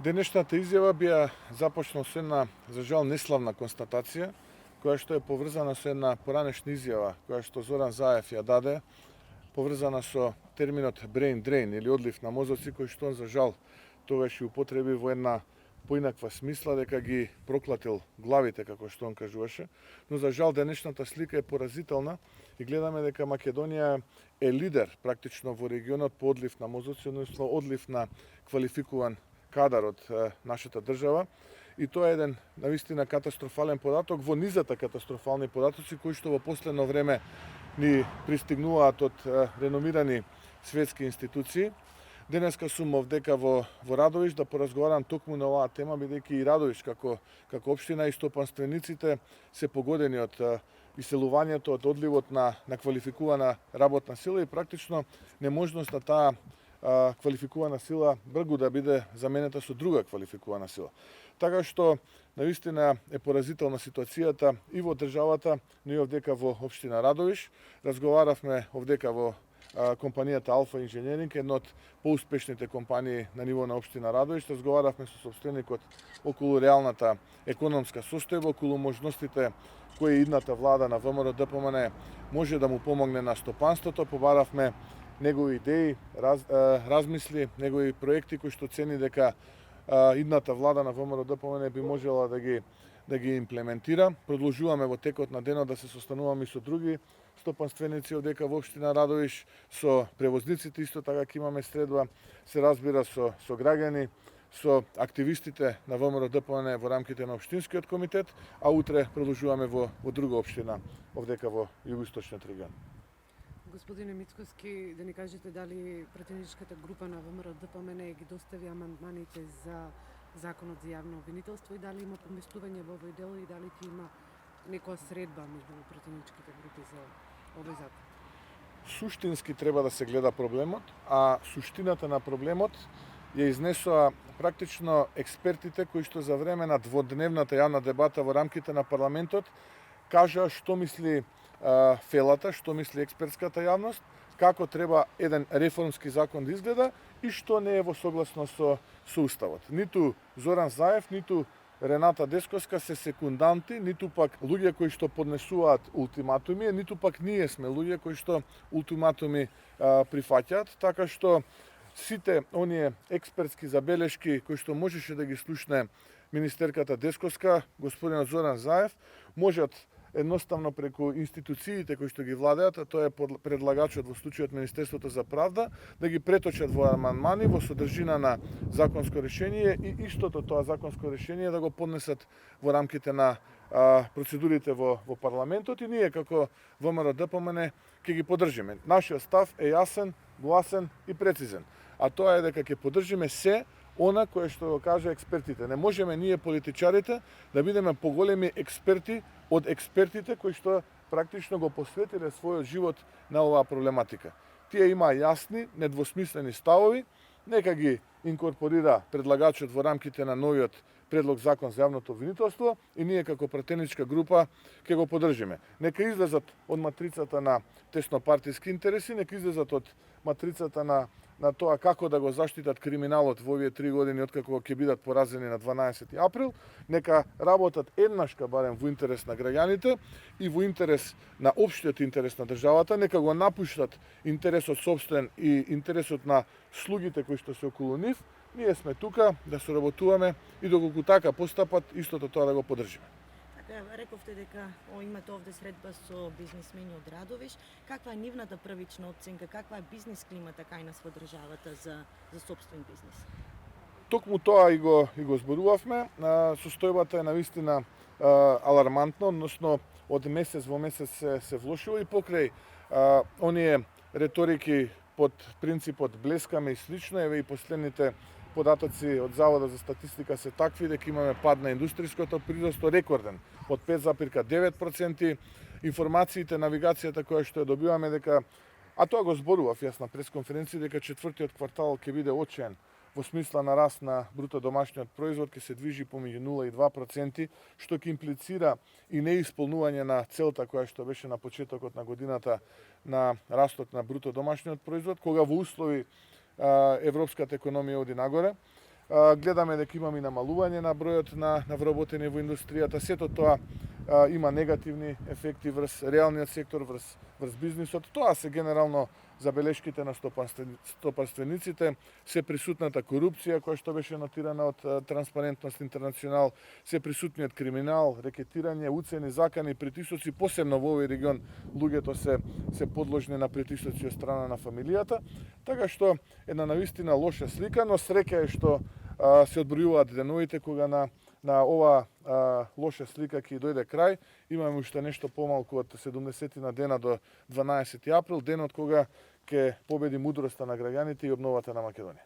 Денешната изјава би ја започнал со една, за жал, неславна констатација, која што е поврзана со една поранешна изјава, која што Зоран Заев ја даде, поврзана со терминот brain drain или одлив на мозоци, кој што он, за жал, тогаш и употреби во една поинаква смисла, дека ги проклатил главите, како што он кажуваше, но за жал денешната слика е поразителна и гледаме дека Македонија е лидер практично во регионот по одлив на мозоци, односно одлив на квалификуван кадар од нашата држава, и тоа е еден навистина катастрофален податок во низата катастрофални податоци кои што во последно време ни пристигнуваат од реномирани светски институции. Денеска сум овдека во Радовиш да поразговарам токму на оваа тема, бидејќи и Радовиш како општина и стопанствениците се погодени од иселувањето, од одливот на квалификувана работна сила и практично неможност на таа квалификувана сила бргу да биде заменета со друга квалификувана сила. Така што навистина е поразителна ситуацијата и во државата, но и овдека во општина Радовиш. Разговаравме овдека во компанијата Алфа Инженеринг, една од поуспешните компании на ниво на општина Радовиш. Разговаравме со собственикот околу реалната економска состојба, околу можностите кои идната влада на ВМРО ДПМН може да му помогне на стопанството. Побаравме негови идеи, размисли, негови проекти кои што цени дека идната влада на ВМРО ДПМН би можела да ги имплементира. Продолжуваме во текот на денот да се состануваме и со други стопанственици одека во општина Радовиш, со превозниците исто така ќе имаме средба, се разбира со граѓани, со активистите на ВМРО ДПМН во рамките на општинскиот комитет, а утре продолжуваме во друга општина овдека во југоисточниот регион. Господине Мицкоски, да ни кажете дали пратеничката група на ВМРО ДПМН ги достави амандманите за законот за јавно обвинителство и дали има поместување во овој дел и дали ќе има некоја средба меѓу пратеничките групи за овој закон? Суштински треба да се гледа проблемот, а суштината на проблемот ја изнесоа практично експертите кои што за време на дводневната јавна дебата во рамките на парламентот кажаа што мисли фелата, што мисли експертската јавност, како треба еден реформски закон да изгледа и што не е во согласност со Уставот. Ниту Зоран Заев, ниту Рената Десковска се секунданти, ниту пак луѓе кои што поднесуваат ултиматуми, ниту пак ние сме луѓе кои што ултиматуми прифаќаат, така што сите оние експертски забелешки кои што можеше да ги слушне министерката Десковска, господинот Зоран Заев, можат едноставно преку институциите кои што ги владеат, а тоа е предлагачот во случајот Министерството за правда, да ги преточат во амандмани, во содржина на законско решение и истото тоа законско решение да го поднесат во рамките на процедурите во парламентот и ние како ВМРО ДПМН ќе ги поддржиме. Нашиот став е јасен, гласен и прецизен, а тоа е дека ќе поддржиме се она кое што го кажа експертите. Не можеме ние политичарите да бидеме поголеми експерти од експертите кои што практично го посветиле својот живот на оваа проблематика. Тие имаа јасни, недвосмислени ставови, нека ги инкорпорира предлагачот во рамките на новиот предлог закон за јавното обвинителство и ние како пратеничка група ќе го поддржиме. Нека излезат од матрицата на теснопартиски интереси, нека излезат од матрицата на тоа како да го заштитат криминалот во овие 3 години откако ќе бидат поразени на 12 април, нека работат еднашка барем во интерес на граѓаните и во интерес на општиот интерес на државата, нека го напуштат интересот сопствен и интересот на слугите кои што се околу нив. Ние сме тука да соработуваме и доколку така постапат, истото тоа да го поддржиме. Рековте дека имате овде средба со бизнисмени од Радовиш. Каква е нивната првична оценка? Каква е бизнис климата кај нас во државата за собствен бизнис? Токму тоа и го зборувавме. Состојбата е навистина алармантна, односно од месец во месец се влошува и покрај оние реторики под принципот блескаме и слично, еве и последните податоци од Заводот за статистика се такви дека имаме пад на индустријското производство рекорден од 5,9%. Информациите, навигацијата која што ја добиваме дека, а тоа го зборував јас на пресконференција, дека четвртиот квартал ќе биде очен во смисла на раст на бруто домашниот производ, ќе се движи помеѓу 0 и 2%, што ќе имплицира и неисполнување на целта која што беше на почетокот на годината на растот на бруто домашниот производ, кога во услови европската економија оди нагоре. Гледаме дека имаме и намалување на бројот на вработени во индустријата. Сето тоа има негативни ефекти врз реалниот сектор, врз бизнисот. Тоа се генерално забелешките на стопанствениците, се присутната корупција која што беше нотирана од Транспарентност Интернационал, се присутниот криминал, рекетирање, уцени, закани, притисоци, посебно во овој регион луѓето се подложни на притисоци од страна на фамилијата, така што една навистина лоша слика, но среќа е што се одбројуваат деновите кога на ова лоша слика ќе дојде крај. Имаме уште нешто помалку од 70 на дена до 12 април, денот кога ќе победи мудроста на граѓаните и обновата на Македонија.